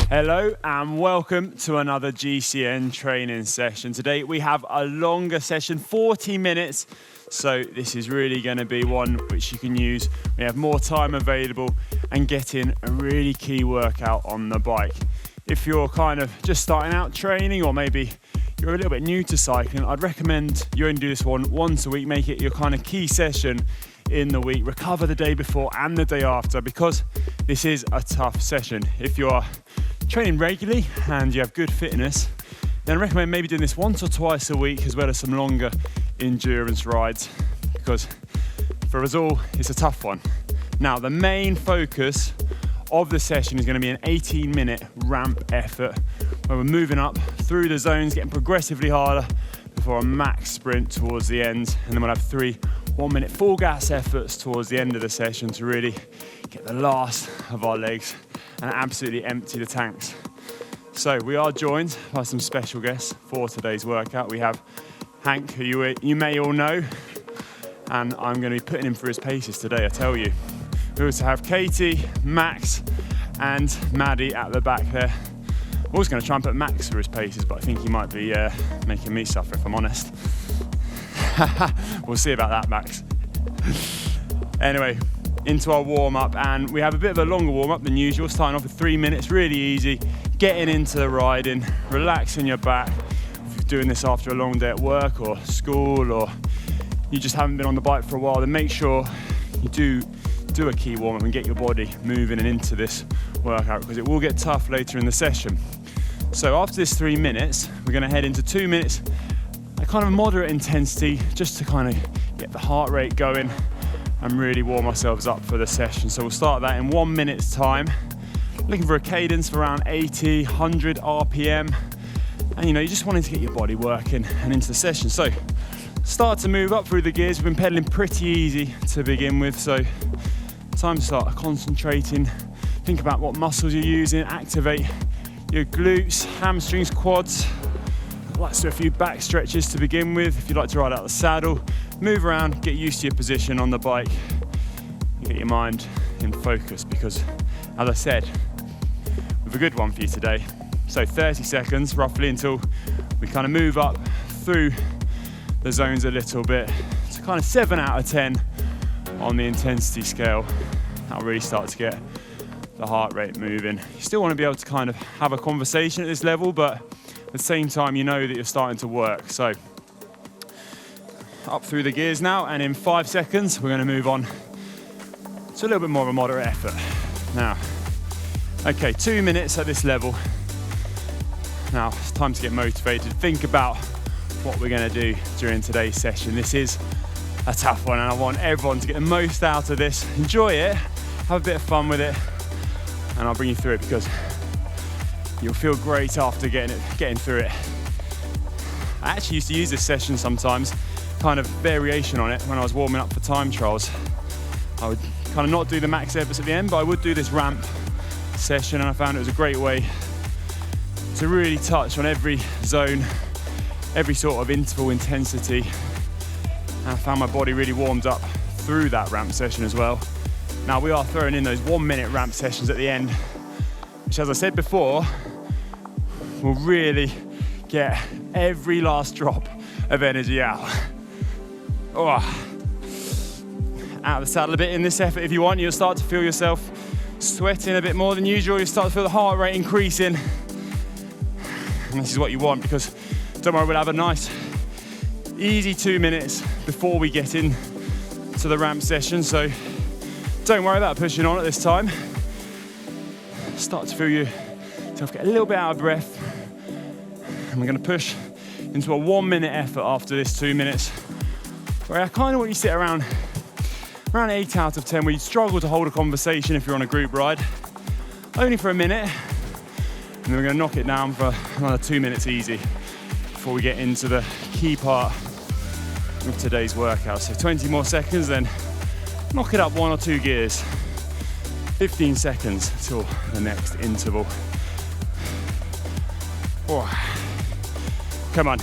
Hello and welcome to another GCN training session. Today we have a longer session, 40 minutes. So this is really going to be one which you can use when you have more time available and get in a really key workout on the bike. If you're kind of just starting out training, or maybe you're a little bit new to cycling, I'd recommend you only do this one once a week. Make it your kind of key session in the week. Recover the day before and the day after, because this is a tough session. If you are training regularly and you have good fitness, then I recommend maybe doing this once or twice a week, as well as some longer endurance rides, because for us all it's a tough one. Now the main focus of the session is going to be an 18-minute ramp effort where we're moving up through the zones, getting progressively harder before a max sprint towards the end, and then we'll have 3 1-minute full gas efforts towards the end of the session to really get the last of our legs and absolutely empty the tanks. So we are joined by some special guests for today's workout. We have Hank, who you may all know, and I'm going to be putting him through his paces today, I tell you. We also have Katie, Max and Maddie at the back there. I was going to try and put Max through his paces, but I think he might be making me suffer, if I'm honest. We'll see about that, Max. Anyway, into our warm-up, and we have a bit of a longer warm-up than usual, starting off with 3 minutes, really easy, getting into the riding, relaxing your back. If you're doing this after a long day at work or school, or you just haven't been on the bike for a while, then make sure you do a key warm-up and get your body moving and into this workout, because it will get tough later in the session. So after this 3 minutes, we're going to head into 2 minutes at kind of moderate intensity, just to kind of get the heart rate going and really warm ourselves up for the session. So we'll start that in 1 minute's time, looking for a cadence of around 80, 100 RPM, and you just wanting to get your body working and into the session. So start to move up through the gears. We've been pedaling pretty easy to begin with, so time to start concentrating. Think about what muscles you're using, activate your glutes, hamstrings, quads. Let's do a few back stretches to begin with. If you'd like to ride out the saddle, move around, get used to your position on the bike, and get your mind in focus, because as I said, we've a good one for you today. So 30 seconds roughly until we kind of move up through the zones a little bit to kind of 7 out of 10 on the intensity scale. That'll really start to get the heart rate moving. You still want to be able to kind of have a conversation at this level, but at the same time, you know that you're starting to work. So up through the gears now, and in 5 seconds, we're going to move on to a little bit more of a moderate effort. Now, okay, 2 minutes at this level. Now it's time to get motivated. Think about what we're going to do during today's session. This is a tough one, and I want everyone to get the most out of this. Enjoy it, have a bit of fun with it, and I'll bring you through it, because you'll feel great after getting through it. I actually used to use this session sometimes, kind of variation on it, when I was warming up for time trials. I would kind of not do the max efforts at the end, but I would do this ramp session, and I found it was a great way to really touch on every zone, every sort of interval intensity. And I found my body really warmed up through that ramp session as well. Now we are throwing in those 1 minute ramp sessions at the end, which, as I said before, will really get every last drop of energy out. Oh. Out of the saddle a bit in this effort if you want. You'll start to feel yourself sweating a bit more than usual. You'll start to feel the heart rate increasing. And this is what you want, because don't worry, we'll have a nice easy 2 minutes before we get in to the ramp session. So don't worry about pushing on at this time. Start to feel yourself get a little bit out of breath, and we're going to push into a 1 minute effort after this 2 minutes, where I kind of want you to sit around 8 out of 10, where you struggle to hold a conversation if you're on a group ride, only for a minute, and then we're going to knock it down for another 2 minutes easy before we get into the key part of today's workout. So 20 more seconds, then knock it up 1 or 2 gears. 15 seconds till the next interval. Oh. Come on.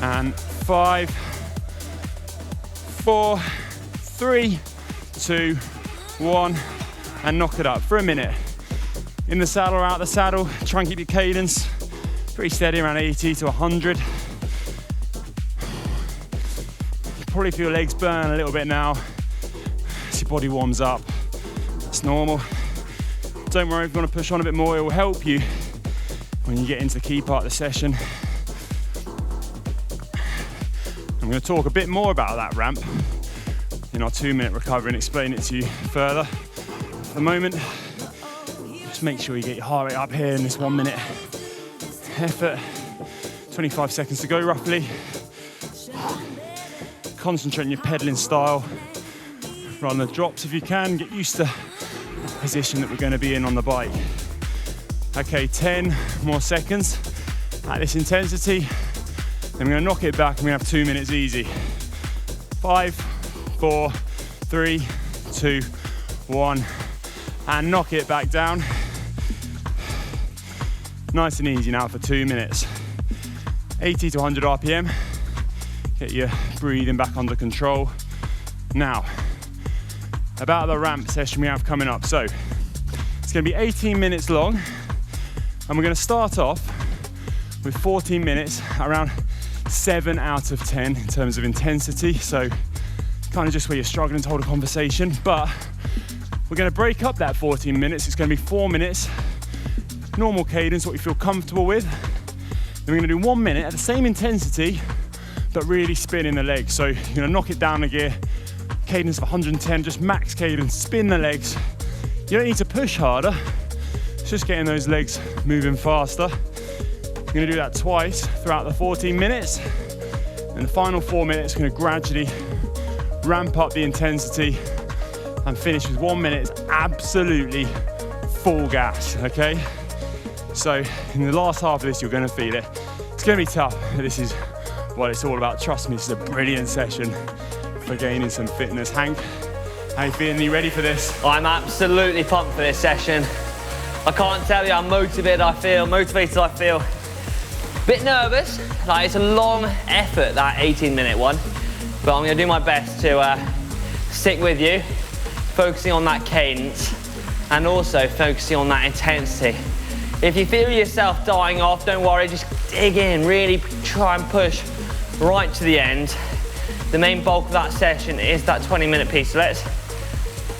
And 5, 4, 3, 2, 1, and knock it up for a minute. in the saddle or out the saddle. Try and keep your cadence pretty steady, around 80 to 100. You probably feel your legs burn a little bit now as your body warms up. That's normal. Don't worry if you want to push on a bit more, it will help you when you get into the key part of the session. I'm going to talk a bit more about that ramp in our 2-minute recovery and explain it to you further. For the moment, just make sure you get your heart rate up here in this 1 minute effort. 25 seconds to go roughly. Concentrate on your pedaling style. Run the drops if you can. Get used to the position that we're going to be in on the bike. Okay, 10 more seconds at this intensity. Then we're going to knock it back and we're going to have 2 minutes easy. 5, 4, 3, 2, 1. And knock it back down. Nice and easy now for 2 minutes. 80 to 100 RPM. Get your breathing back under control. Now, about the ramp session we have coming up. So, it's going to be 18 minutes long. And we're going to start off with 14 minutes, around 7 out of 10 in terms of intensity. So, kind of just where you're struggling to hold a conversation. But we're going to break up that 14 minutes. It's going to be 4 minutes. Normal cadence, what you feel comfortable with. Then we're going to do 1 minute at the same intensity, but really spinning the legs. So you're going to knock it down a gear, cadence of 110, just max cadence, spin the legs. You don't need to push harder, it's just getting those legs moving faster. You're going to do that twice throughout the 14 minutes. And the final 4 minutes, we're going to gradually ramp up the intensity and finish with 1 minute absolutely full gas, okay? So in the last half of this, you're going to feel it. It's going to be tough, but this is what it's all about. Trust me, this is a brilliant session for gaining some fitness. Hank, how you feeling? Are you ready for this? I'm absolutely pumped for this session. I can't tell you how motivated I feel. Bit nervous, like it's a long effort, that 18-minute one, but I'm going to do my best to stick with you, focusing on that cadence and also focusing on that intensity. If you feel yourself dying off, don't worry, just dig in, really try and push right to the end. The main bulk of that session is that 20-minute piece, so let's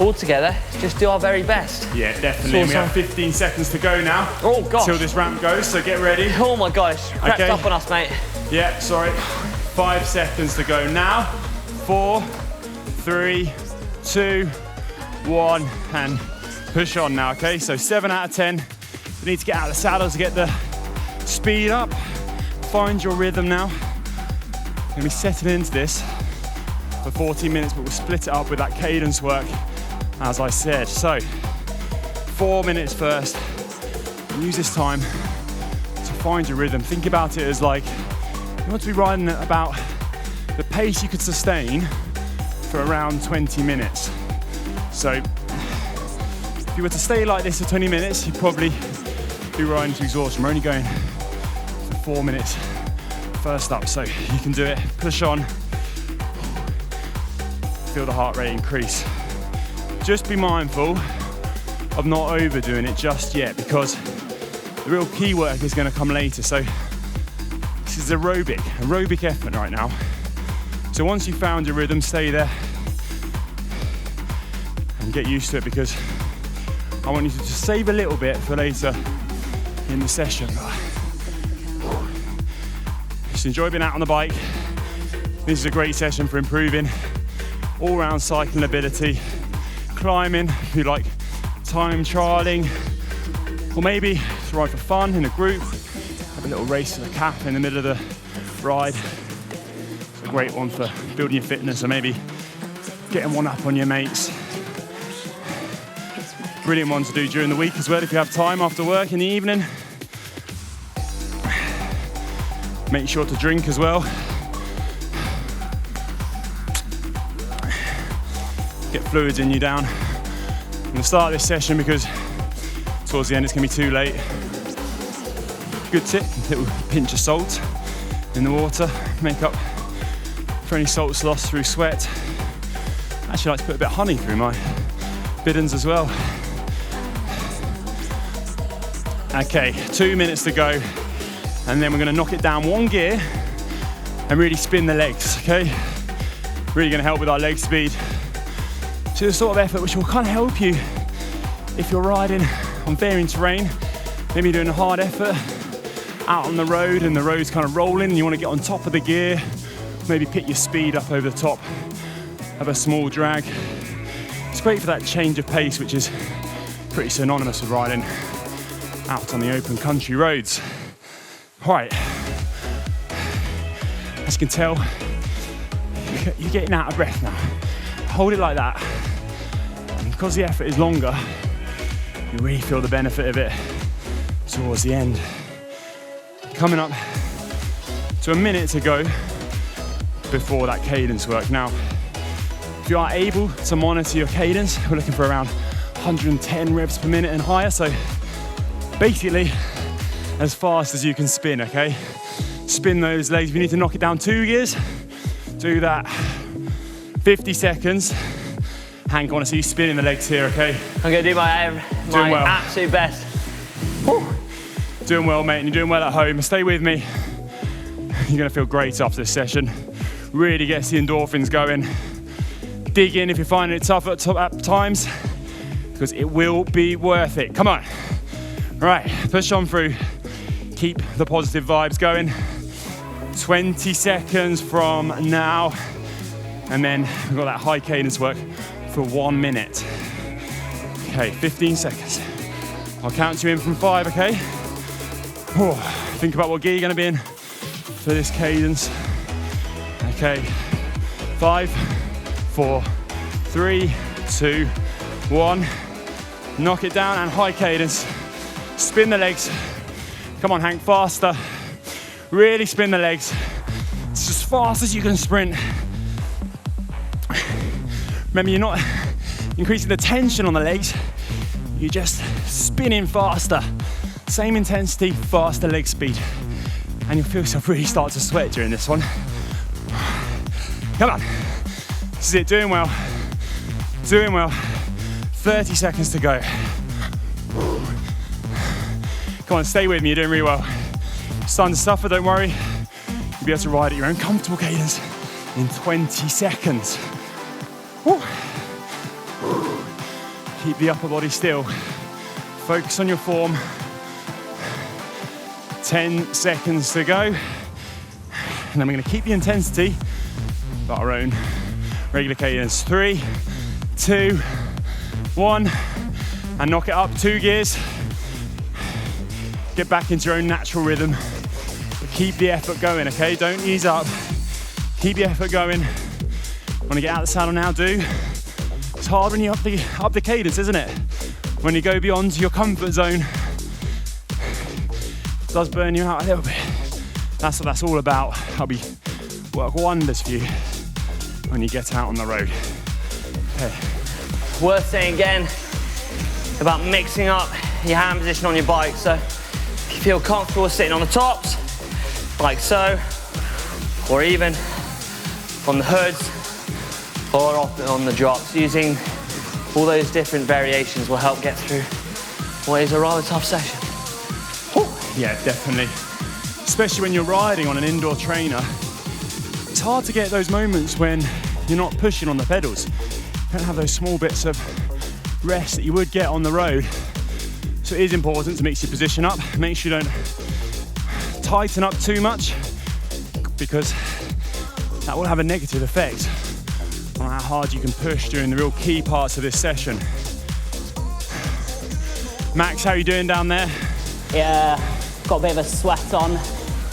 all together just do our very best. Yeah, definitely. We have 15 seconds to go now. Oh gosh. Till this ramp goes, so get ready. Oh my gosh, crept up on us, mate. Yeah, sorry. 5 seconds to go now. 4, 3, 2, 1, and push on now, okay? So 7 out of 10. You need to get out of the saddle to get the speed up. Find your rhythm now. We're gonna be settling into this for 14 minutes, but we'll split it up with that cadence work, as I said. So, 4 minutes first. Use this time to find your rhythm. Think about it as like, you want to be riding at about the pace you could sustain for around 20 minutes. So, if you were to stay like this for 20 minutes, you'd probably be riding to exhaustion. We're only going for 4 minutes first up, so you can do it. Push on. Feel the heart rate increase. Just be mindful of not overdoing it just yet, because the real key work is going to come later. So this is aerobic effort right now. So once you've found your rhythm, stay there and get used to it, because I want you to just save a little bit for later in the session. Just enjoy being out on the bike. This is a great session for improving all-round cycling ability, climbing, if you like time trialing, or maybe to ride for fun in a group, have a little race to the cap in the middle of the ride. It's a great one for building your fitness, or maybe getting one up on your mates. Brilliant one to do during the week as well if you have time after work in the evening. Make sure to drink as well. Get fluids in you down. I'm going to start this session because towards the end it's going to be too late. Good tip, a little pinch of salt in the water, make up for any salts lost through sweat. I actually like to put a bit of honey through my biddens as well. Okay, 2 minutes to go. And then we're gonna knock it down one gear and really spin the legs, okay? Really gonna help with our leg speed. So the sort of effort which will kind of help you if you're riding on varying terrain, maybe you're doing a hard effort out on the road and the road's kind of rolling and you want to get on top of the gear, maybe pick your speed up over the top, have a small drag. It's great for that change of pace, which is pretty synonymous with riding out on the open country roads. Right, as you can tell, you're getting out of breath now. Hold it like that. And because the effort is longer, you really feel the benefit of it towards the end. Coming up to a minute to go before that cadence work. Now, if you are able to monitor your cadence, we're looking for around 110 revs per minute and higher. So basically, as fast as you can spin, okay? Spin those legs. If you need to knock it down 2 gears, do that. 50 seconds. Hank, I want to see you spinning the legs here, okay? I'm gonna do my absolute best. Woo. Doing well, mate, and you're doing well at home. Stay with me. You're gonna feel great after this session. Really gets the endorphins going. Dig in if you're finding it tough at times, because it will be worth it. Come on. Right, push on through. Keep the positive vibes going. 20 seconds from now. And then we've got that high cadence work for 1 minute. Okay, 15 seconds. I'll count you in from 5, okay? Oh, think about what gear you're gonna be in for this cadence. Okay, 5, 4, 3, 2, 1. Knock it down and high cadence. Spin the legs. Come on, Hank, faster. Really spin the legs. It's as fast as you can sprint. Remember, you're not increasing the tension on the legs, you're just spinning faster. Same intensity, faster leg speed. And you'll feel yourself really start to sweat during this one. Come on. This is it, doing well. Doing well. 30 seconds to go. Come on, stay with me, you're doing really well. Starting to suffer, don't worry. You'll be able to ride at your own comfortable cadence in 20 seconds. Woo. Keep the upper body still. Focus on your form. 10 seconds to go. And then we're gonna keep the intensity, but our own regular cadence. 3, 2, 1, and knock it up 2 gears. Get back into your own natural rhythm. But keep the effort going, okay? Don't ease up. Keep the effort going. Want to get out of the saddle now, do. It's hard when you up the cadence, isn't it? When you go beyond your comfort zone, it does burn you out a little bit. That's what that's all about. That'll work wonders for you when you get out on the road. Okay. Worth saying again about mixing up your hand position on your bike. So if you feel comfortable sitting on the tops, like so, or even on the hoods, or on the drops, using all those different variations will help get through what is a rather tough session. Yeah, definitely. Especially when you're riding on an indoor trainer, it's hard to get those moments when you're not pushing on the pedals. You don't have those small bits of rest that you would get on the road. So it is important to mix your position up. Make sure you don't tighten up too much, because that will have a negative effect on how hard you can push during the real key parts of this session. Max, how are you doing down there? Yeah, got a bit of a sweat on.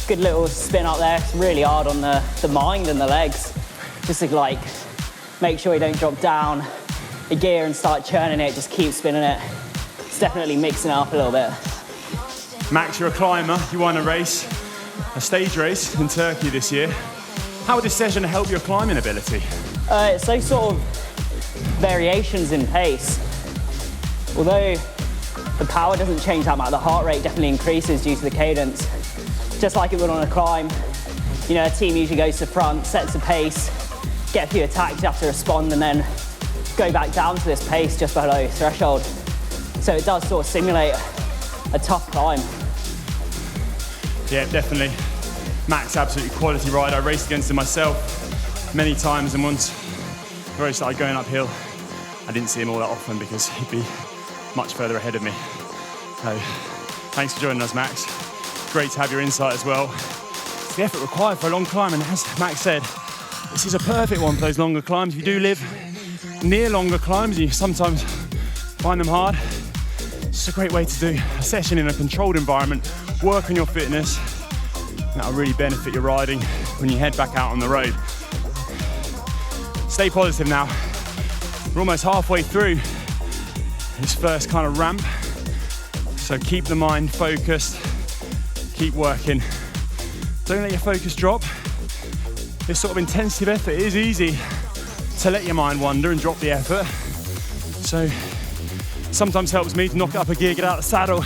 Good little spin up there. It's really hard on the mind and the legs. Just to like, make sure you don't drop down a gear and start churning it, just keep spinning it. It's definitely mixing it up a little bit. Max, you're a climber. You won a stage race in Turkey this year. How would this session help your climbing ability? It's those sort of variations in pace. Although the power doesn't change that much, the heart rate definitely increases due to the cadence. Just like it would on a climb. You know, a team usually goes to front, sets a pace, get a few attacks, you have to respond, and then go back down to this pace just below threshold. So it does sort of simulate a tough climb. Yeah, definitely. Max, absolutely quality ride. I raced against him myself many times, and once the road started going uphill, I didn't see him all that often because he'd be much further ahead of me. So thanks for joining us, Max. Great to have your insight as well. It's the effort required for a long climb, and as Max said, this is a perfect one for those longer climbs. If you do live near longer climbs and you sometimes find them hard, it's a great way to do a session in a controlled environment, work on your fitness, and that'll really benefit your riding when you head back out on the road. Stay positive now. We're almost halfway through this first kind of ramp, so keep the mind focused, keep working. Don't let your focus drop. This sort of intensive effort is easy to let your mind wander and drop the effort. So sometimes helps me to knock it up a gear, get out of the saddle,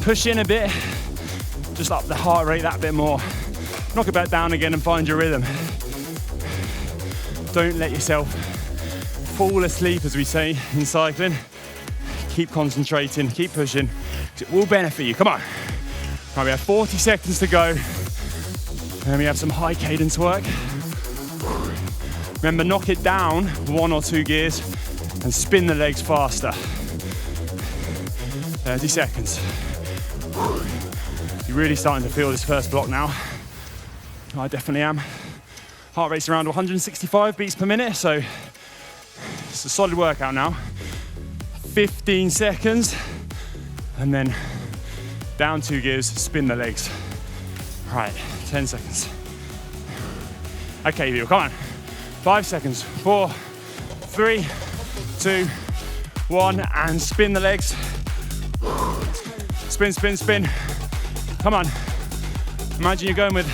push in a bit, just up the heart rate that bit more. Knock it back down again and find your rhythm. Don't let yourself fall asleep, as we say in cycling. Keep concentrating, keep pushing, because it will benefit you. Come on. Right, we have 40 seconds to go. And then we have some high cadence work. Remember, knock it down 1 or 2 gears and spin the legs faster. 30 seconds. You're really starting to feel this first block now. I definitely am. Heart rate's around 165 beats per minute, so it's a solid workout now. 15 seconds, and then down 2 gears, spin the legs. Right, 10 seconds. Okay, come on. 5 seconds. 4, 3, 2, 1, and spin the legs. Spin, spin, spin. Come on. Imagine you're going with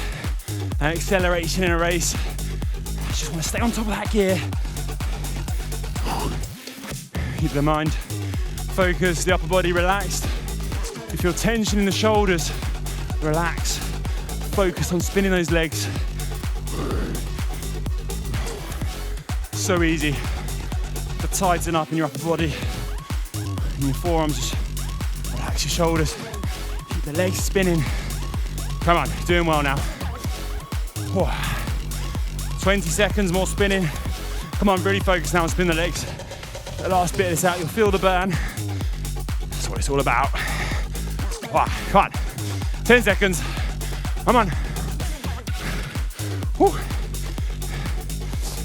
an acceleration in a race. You just want to stay on top of that gear. Keep the mind focused, the upper body relaxed. If you feel tension in the shoulders, relax. Focus on spinning those legs. So easy to tighten up in your upper body. In your forearms, just relax your shoulders. Keep the legs spinning. Come on, doing well now. 20 seconds more spinning. Come on, really focus now and spin the legs. The last bit of this out, you'll feel the burn. That's what it's all about. Come on, 10 seconds. Come on.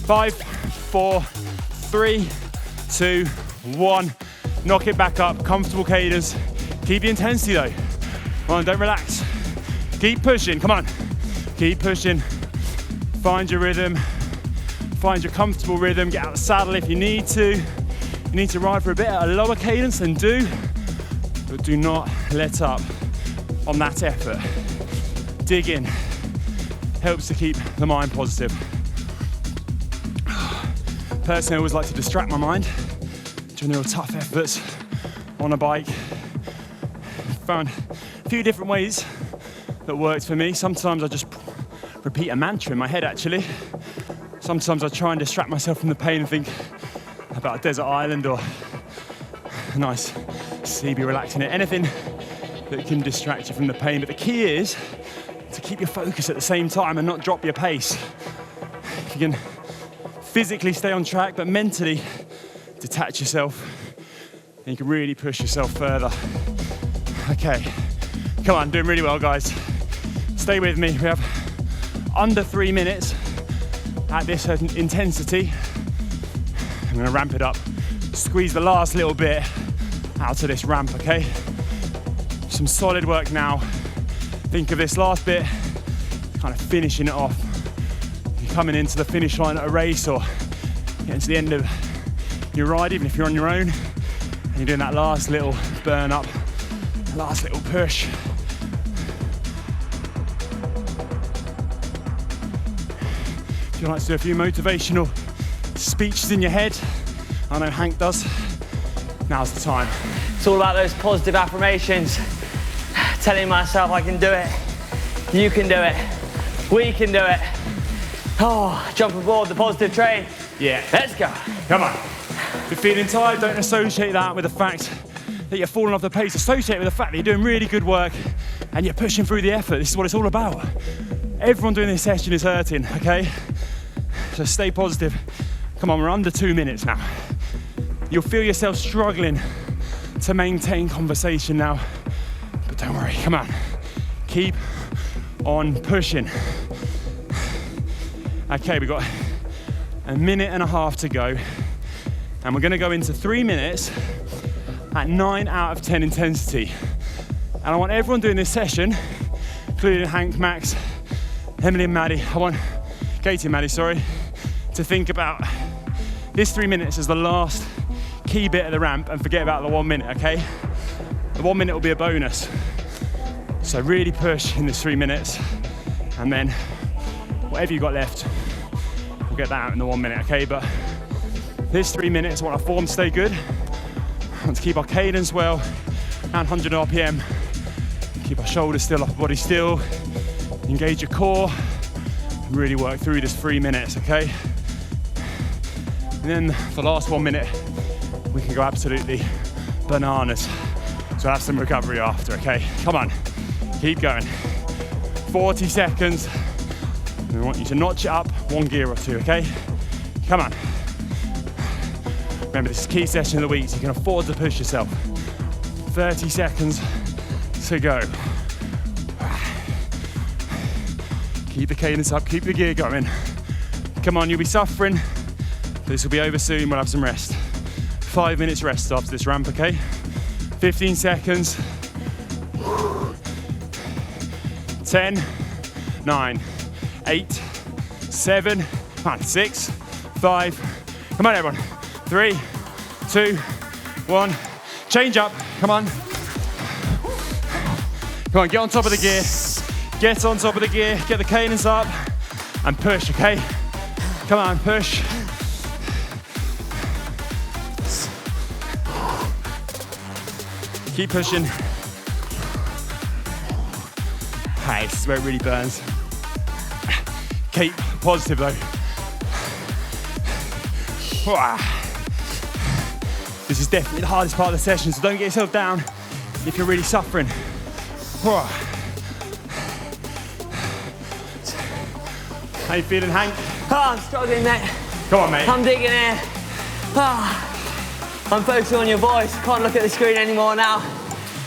5, 4, 3, 2, 1. Knock it back up, comfortable cadence. Keep the intensity though. Come on, don't relax. Keep pushing, come on. Keep pushing. Find your rhythm. Find your comfortable rhythm. Get out of the saddle if you need to. You need to ride for a bit at a lower cadence, then do. But do not let up on that effort. Dig in. Helps to keep the mind positive. Personally, I always like to distract my mind during the real tough efforts on a bike. Found a few different ways that worked for me. Sometimes I just repeat a mantra in my head, actually. Sometimes I try and distract myself from the pain and think about a desert island or a nice sea, be relaxing it. Anything that can distract you from the pain. But the key is to keep your focus at the same time and not drop your pace. If you can physically stay on track, but mentally detach yourself, and you can really push yourself further. Okay, come on, doing really well, guys. Stay with me. We have under 3 minutes at this intensity. I'm gonna ramp it up. Squeeze the last little bit out of this ramp, okay? Some solid work now. Think of this last bit, kind of finishing it off. You're coming into the finish line at a race or getting to the end of your ride, even if you're on your own, and you're doing that last little burn up, last little push. If you like to do a few motivational speeches in your head, I know Hank does, now's the time. It's all about those positive affirmations, telling myself I can do it, you can do it, we can do it. Oh, jump aboard the positive train. Yeah. Let's go. Come on. If you're feeling tired, don't associate that with the fact that you're falling off the pace. Associate with the fact that you're doing really good work and you're pushing through the effort. This is what it's all about. Everyone doing this session is hurting, okay? So stay positive. Come on, we're under 2 minutes now. You'll feel yourself struggling to maintain conversation now, but don't worry, come on. Keep on pushing. Okay, we've got a minute and a half to go, and we're gonna go into 3 minutes at 9 out of 10 intensity. And I want everyone doing this session, including Hank, Max, Emily and Maddie, Katie and Maddie, to think about this 3 minutes as the last key bit of the ramp and forget about the 1 minute, okay? The 1 minute will be a bonus. So really push in this 3 minutes, and then whatever you've got left, we'll get that out in the 1 minute, okay? But this 3 minutes, I want our form to stay good. I want to keep our cadence well, around 100 RPM. Keep our shoulders still, our body still. Engage your core, and really work through this 3 minutes, okay? And then for the last 1 minute, we can go absolutely bananas. So have some recovery after, okay? Come on, keep going. 40 seconds. We want you to notch it up 1 gear or 2, okay? Come on. Remember, this is a key session of the week, so you can afford to push yourself. 30 seconds to go. Keep the cadence up, keep the gear going. Come on, you'll be suffering. This will be over soon, we'll have some rest. 5 minutes rest after this ramp, okay? 15 seconds. 10, 9, 8, 7, come on, 6, 5, come on everyone. 3, 2, 1, change up, come on. Come on, get on top of the gear. Get on top of the gear, get the cadence up, and push, okay? Come on, push. Keep pushing. Hey, this is where it really burns. Keep positive though. This is definitely the hardest part of the session, so don't get yourself down if you're really suffering. How you feeling, Hank? Oh, I'm struggling, mate. Come on, mate. I'm digging in. I'm focusing on your voice. Can't look at the screen anymore now.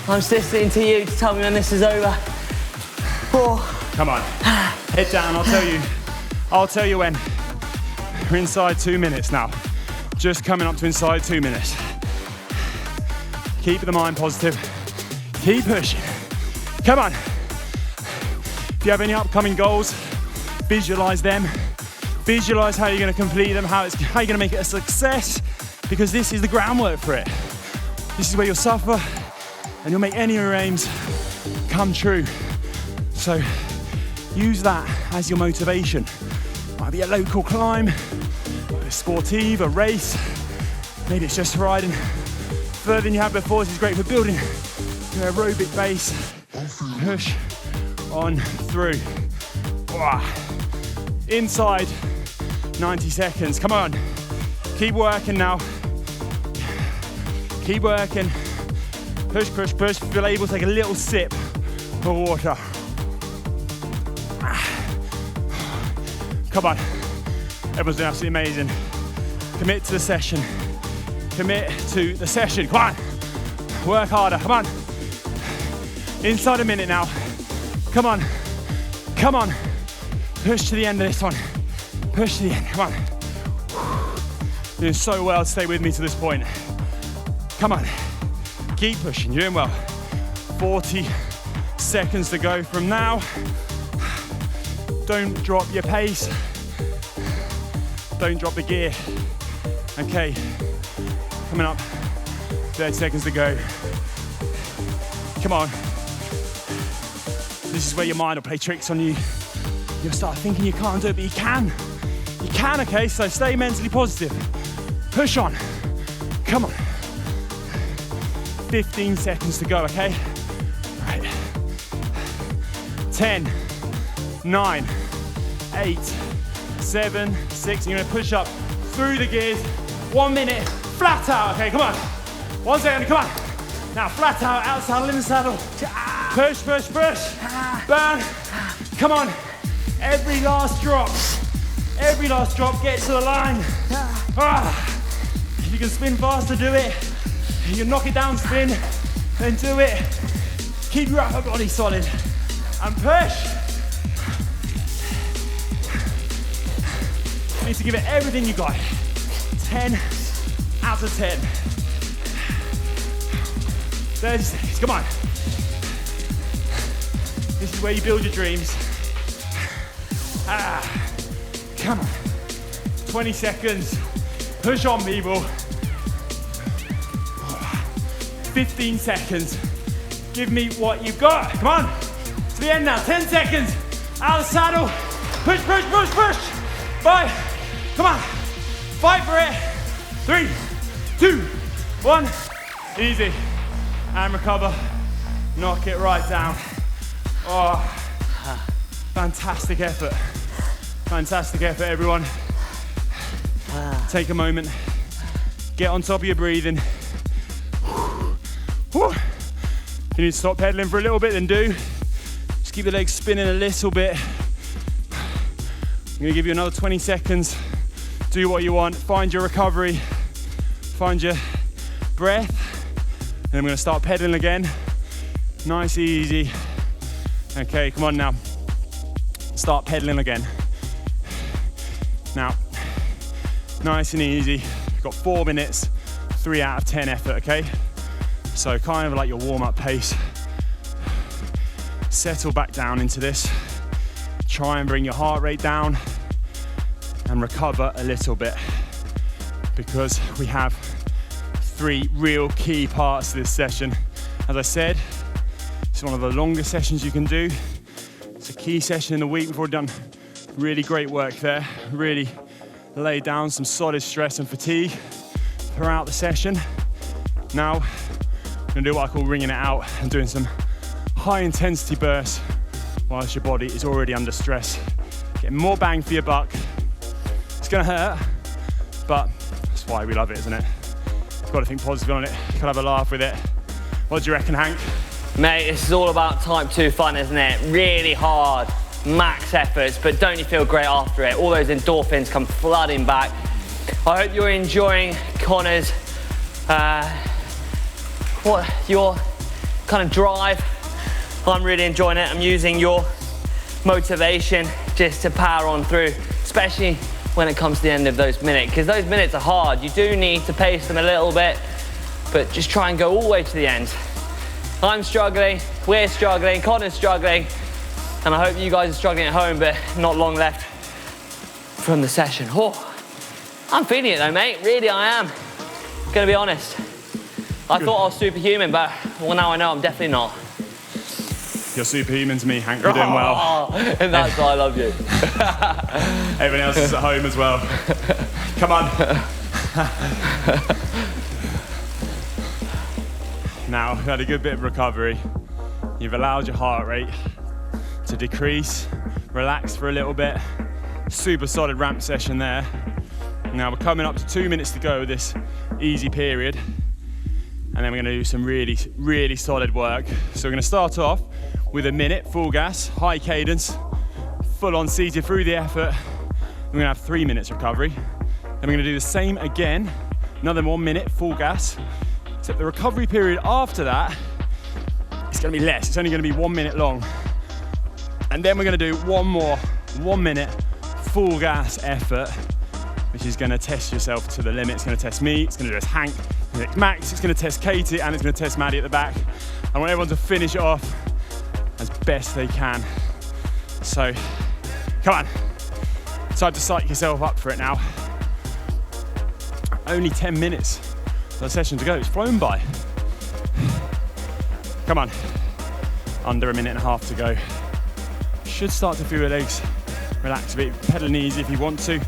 I'm just listening to you to tell me when this is over. Come on, head down, I'll tell you when. We're inside 2 minutes now. Just coming up to inside 2 minutes. Keep the mind positive. Keep pushing. Come on. If you have any upcoming goals, visualize them. Visualize how you're going to complete them, how you're going to make it a success, because this is the groundwork for it. This is where you'll suffer and you'll make any of your aims come true. So use that as your motivation. Might be a local climb, a sportive, a race. Maybe it's just riding further than you have before. This is great for building your aerobic base. Push on through. Inside 90 seconds. Come on. Keep working now. Keep working. Push, push, push. If you're able, take a little sip of water. Come on. Everyone's doing absolutely amazing. Commit to the session. Commit to the session. Come on. Work harder. Come on. Inside a minute now. Come on. Come on. Push to the end of this one. Push to the end. Come on. Doing so well to stay with me to this point. Come on. Keep pushing. You're doing well. 40 seconds to go from now. Don't drop your pace. Don't drop the gear. Okay. Coming up. 30 seconds to go. Come on. This is where your mind will play tricks on you. You'll start thinking you can't do it, but you can. You can, okay? So stay mentally positive. Push on. Come on. 15 seconds to go, okay? All right. 10, 9, 8, 7, 6. You're gonna push up through the gears. 1 minute, flat out, okay? Come on. 1 second, come on. Now flat out, outside limb saddle. Push, push, push. Burn. Come on. Every last drop, get to the line. If you can spin faster, do it. If you can knock it down, spin, then do it. Keep your upper body solid and push. You need to give it everything you got. 10 out of 10. 30 seconds, come on. This is where you build your dreams. Come on. 20 seconds. Push on, people. 15 seconds. Give me what you've got. Come on. To the end now. 10 seconds. Out of the saddle. Push, push, push, push. 5. Come on. Fight for it. 3, 2, 1. Easy. And recover. Knock it right down. Oh, fantastic effort. Fantastic effort, everyone. Take a moment. Get on top of your breathing. If you need to stop pedaling for a little bit, then do. Just keep the legs spinning a little bit. I'm gonna give you another 20 seconds. Do what you want. Find your recovery. Find your breath. And I'm gonna start pedaling again. Nice, easy. Okay, come on now. Start pedaling again. Now, nice and easy. You've got 4 minutes, 3 out of 10 effort, okay? So kind of like your warm-up pace. Settle back down into this. Try and bring your heart rate down and recover a little bit, because we have 3 real key parts to this session. As I said, it's one of the longest sessions you can do. It's a key session in the week. We've already done really great work there. Really laid down some solid stress and fatigue throughout the session. Now, I'm gonna do what I call ringing it out and doing some high intensity bursts whilst your body is already under stress. Getting more bang for your buck. It's gonna hurt, but that's why we love it, isn't it? You've got to think positive on it. You've got to have a laugh with it. What do you reckon, Hank? Mate, this is all about type 2 fun, isn't it? Really hard, max efforts, but don't you feel great after it? All those endorphins come flooding back. I hope you're enjoying Connor's, your kind of drive. I'm really enjoying it. I'm using your motivation just to power on through, especially when it comes to the end of those minutes, because those minutes are hard. You do need to pace them a little bit, but just try and go all the way to the end. I'm struggling, we're struggling, Connor's struggling, and I hope you guys are struggling at home, but not long left from the session. Oh, I'm feeling it though, mate. Really, I am. Gonna be honest. I thought I was superhuman, but well, now I know I'm definitely not. You're superhuman to me, Hank. You're doing well. And that's why I love you. Everyone else is at home as well. Come on. Now, you've had a good bit of recovery. You've allowed your heart rate to decrease, relax for a little bit. Super solid ramp session there. Now we're coming up to 2 minutes to go with this easy period. And then we're gonna do some really, really solid work. So we're gonna start off with a minute, full gas, high cadence, full on seated through the effort. We're gonna have 3 minutes recovery. Then we're gonna do the same again, another 1 minute, full gas. Except the recovery period after that, it's gonna be less. It's only gonna be 1 minute long. And then we're gonna do one more 1 minute, full gas effort, which is gonna test yourself to the limit. It's gonna test me, it's gonna test Hank, Max, it's gonna test Katie, and it's gonna test Maddie at the back. I want everyone to finish it off as best they can. So, come on. Time to psych yourself up for it now. Only 10 minutes for the session to go. It's flown by. Come on. Under 1.5 minutes to go. Should start to feel your legs relax a bit. Pedaling easy if you want to.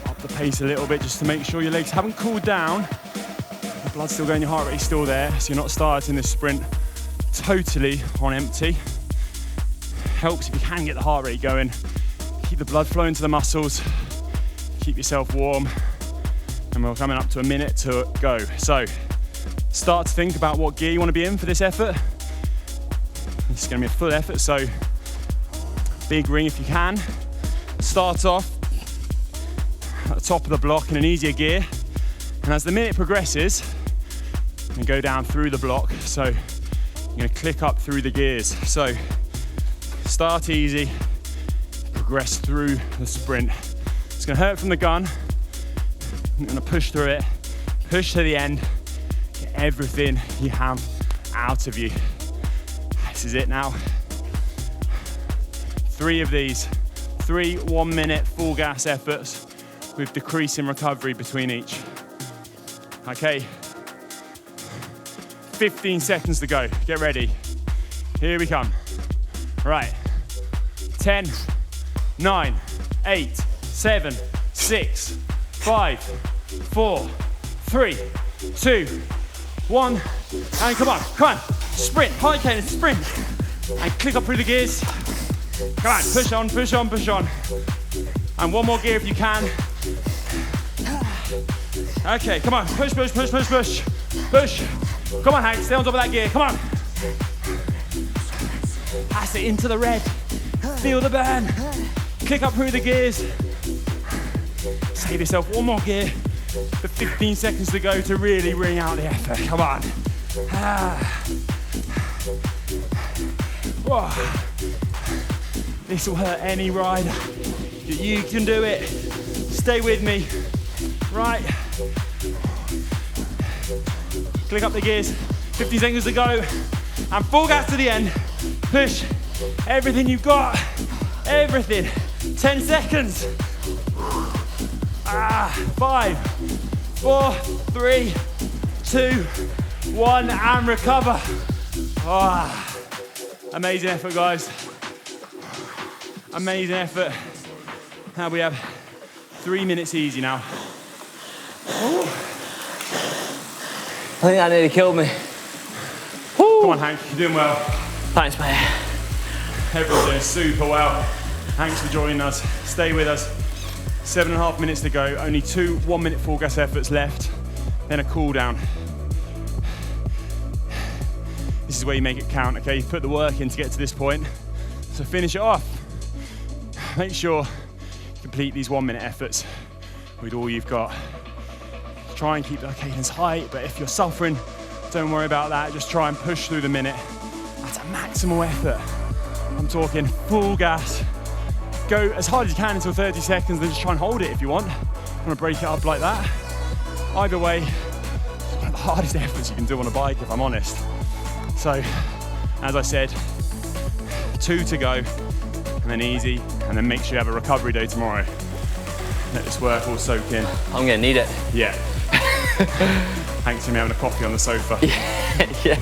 Up the pace a little bit just to make sure your legs haven't cooled down. The blood's still going, your heart rate's still there, so you're not starting this sprint totally on empty. Helps if you can get the heart rate going. Keep the blood flowing to the muscles. Keep yourself warm. And we're coming up to 1 minute to go. So, start to think about what gear you want to be in for this effort. It's going to be a full effort, so big ring if you can. Start off at the top of the block in an easier gear, and as the minute progresses, you go down through the block. So you're going to click up through the gears. So start easy, progress through the sprint. It's going to hurt from the gun. I'm going to push through it, push to the end, get everything you have out of you. This is it now. 3 of these, 3 1-minute full gas efforts with decreasing recovery between each. Okay, 15 seconds to go. Get ready. Here we come. Right, 10, 9, 8, 7, 6, 5, 4, 3, 2, 1, and come on, sprint, high cadence, sprint, and click up through the gears. Come on, push on, push on, push on. And one more gear if you can. Okay, come on, push, push, push, push, push, push. Come on, Hank, stay on top of that gear, come on. Pass it into the red, feel the burn. Click up through the gears. Save yourself one more gear for 15 seconds to go to really wring out the effort, come on. Whoa. This will hurt any rider. You can do it. Stay with me. Right. Click up the gears. 15 seconds to go. And full gas to the end. Push everything you've got. Everything. 10 seconds. 5, 4, 3, 2, 1, and recover. Amazing effort, guys. Amazing effort. Now we have 3 minutes easy now. I think that nearly killed me. Come on, Hank, you're doing well. Thanks, mate. Everyone's doing super well. Thanks for joining us. Stay with us. 7.5 minutes to go. Only 2 1-minute full gas efforts left. Then a cool down. This is where you make it count, okay? You put the work in to get to this point. So finish it off. Make sure you complete these 1-minute efforts with all you've got. Try and keep the cadence high, but if you're suffering, don't worry about that. Just try and push through the minute. That's a maximal effort. I'm talking full gas. Go as hard as you can until 30 seconds, then just try and hold it if you want. You want to break it up like that. Either way, it's one of the hardest efforts you can do on a bike, if I'm honest. So, as I said, 2 to go, and then easy, and then make sure you have a recovery day tomorrow. Let this work all soak in. I'm gonna need it. Yeah. Hank's gonna be having a coffee on the sofa. Yeah.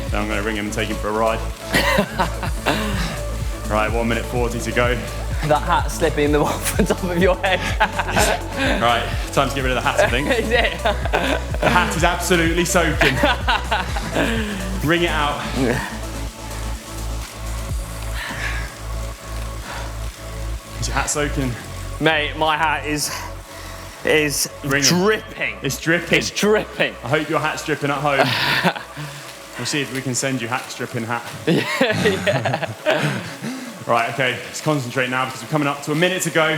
Then I'm gonna ring him and take him for a ride. Right, 1 minute 40 to go. That hat slipping off the top of your head. Right, time to get rid of the hat, I think. Is it? The hat is absolutely soaking. Wring it out. Is your hat soaking? Mate, my hat is dripping. It's dripping. It's dripping. I hope your hat's dripping at home. We'll see if we can send you Hack's dripping hat. Yeah. Right, okay, let's concentrate now because we're coming up to a minute to go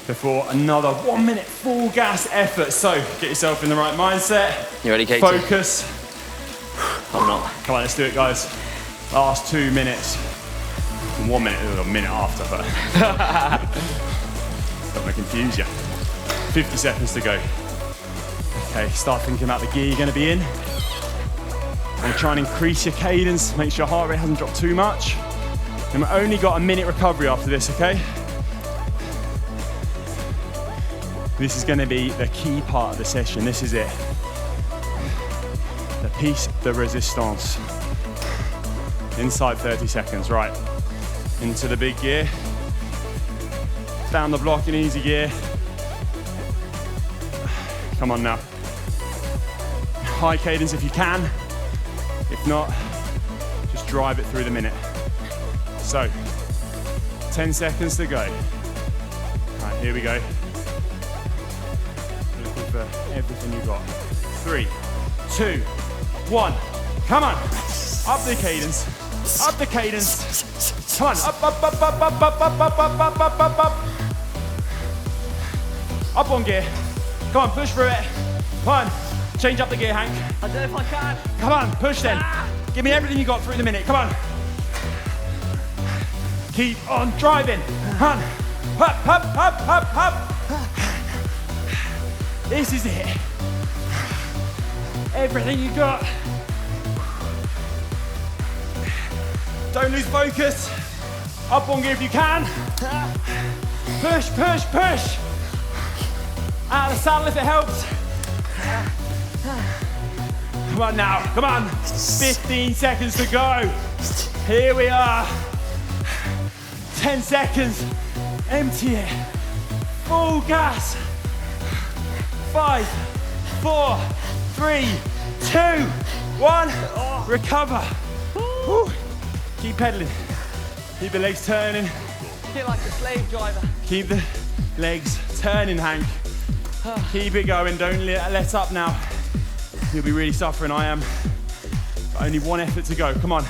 before another 1 minute full gas effort. So get yourself in the right mindset. You ready, Katie? Focus. I'm not. Come on, let's do it, guys. Last 2 minutes. 1 minute, a minute after, but don't want to confuse you. 50 seconds to go. Okay, start thinking about the gear you're going to be in. And try and increase your cadence, make sure your heart rate hasn't dropped too much. And we've only got a minute recovery after this, okay? This is going to be the key part of the session. This is it. The piece de resistance. Inside 30 seconds, right. Into the big gear. Down the block in easy gear. Come on now. High cadence if you can. If not, just drive it through the minute. So, 10 seconds to go. All right, here we go. Looking for everything you've got. 3, 2, 1. Come on. Up the cadence. Up the cadence. Come on. Up, up, up, up, up, up, up, up, up, up, up, up, up. Up on gear. Come on, push through it. Come on. Change up the gear, Hank. I don't know if I can. Come on, push then. Give me everything you got through the minute. Come on. Keep on driving. Come on. Up, up, up, up, up. This is it. Everything you got. Don't lose focus. Up on gear if you can. Push, push, push. Out of the saddle if it helps. Come on now, come on. 15 seconds to go. Here we are. 10 seconds. Empty it. Full gas. 5, 4, 3, 2, 1. Recover. Woo. Keep pedaling. Keep the legs turning. Feel like a slave driver. Keep the legs turning, Hank. Keep it going, don't let up now. You'll be really suffering, I am. But only one effort to go, come on.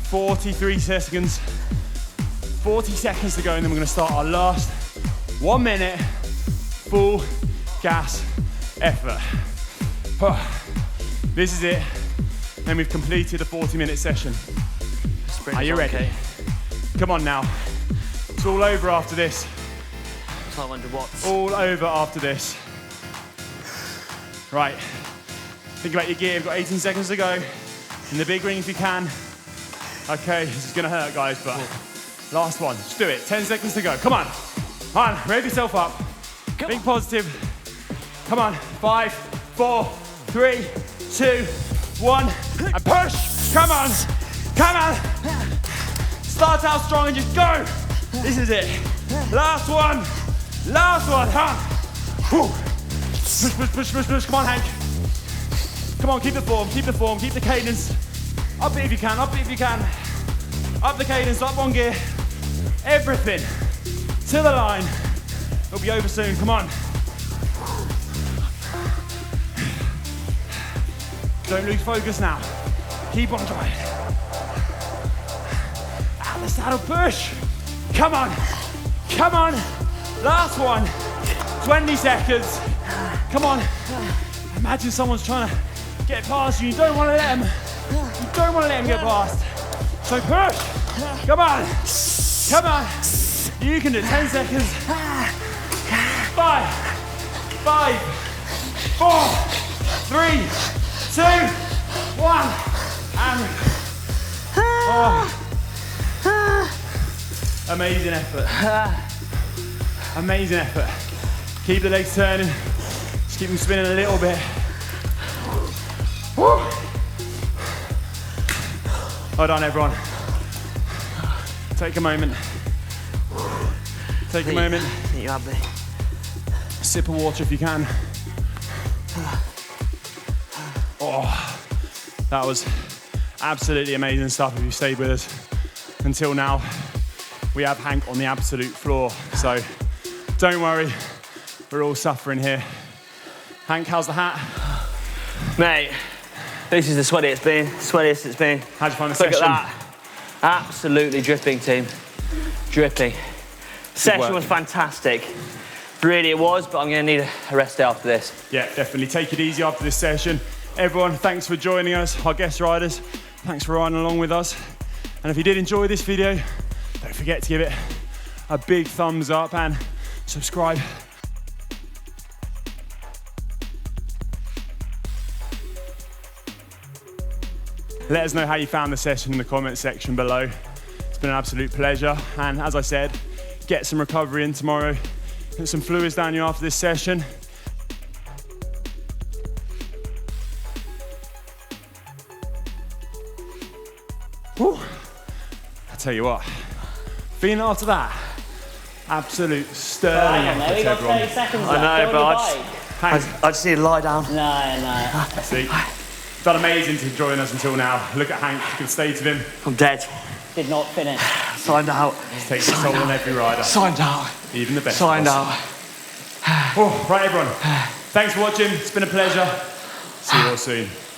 43 seconds. 40 seconds to go, and then we're gonna start our last 1 minute full gas effort. This is it, and we've completed a 40-minute session. Are you ready? Okay. Come on now. It's all over after this. 1200 watts. All over after this. Right. Think about your gear. We've got 18 seconds to go. In the big ring if you can. Okay, this is gonna hurt, guys, but last one. Just do it. 10 seconds to go. Come on. Come on, rev yourself up. Think positive. Come on. 5, 4, 3, 2, 1. And push. Come on. Come on. Start out strong and just go. This is it. Last one. Last one. Come on. Push, push, push, push, push. Come on, Hank. Come on, keep the form, keep the form, keep the cadence. Up it if you can, up it if you can. Up the cadence, up on gear. Everything to the line. It'll be over soon, come on. Don't lose focus now. Keep on driving. Out the saddle, push. Come on, come on. Last one, 20 seconds. Come on. Imagine someone's trying to get past you. You don't want to let them. You don't want to let them get past. So push. Come on. Come on. You can do 10 seconds. 5, 5, 4, 3, 2, 1. And amazing effort. Amazing effort. Keep the legs turning. Just keep them spinning a little bit. Woo. Well done, everyone. Take a moment. Take a moment. You have me. Sip of water if you can. Oh, that was absolutely amazing stuff if you stayed with us until now. We have Hank on the absolute floor, so don't worry, we're all suffering here. Hank, how's the hat? Mate, this is the sweatiest it's been. How'd you find the Look session? at that. Absolutely dripping, team. Dripping. Session work. was fantastic. Really it was, but I'm gonna need a rest day after this. Yeah, definitely. Take it easy after this session. Everyone, thanks for joining us. Our guest riders, thanks for riding along with us. And if you did enjoy this video, don't forget to give it a big thumbs up and subscribe. Let us know how you found the session in the comment section below. It's been an absolute pleasure. And as I said, get some recovery in tomorrow. Get some fluids down you after this session. Whew. I tell you what, feeling after that, absolute sterling effort, We got everyone. 30 seconds left. I know, Go on but your I bike. I just need to lie down. No. See, done amazing to join us until now. Look at Hank, you can stay to him. I'm dead. Did not finish. Signed out. Takes a toll on every rider, Signed out. even the best. Signed of us. out. Oh, right, everyone. Thanks for watching. It's been a pleasure. See you all soon.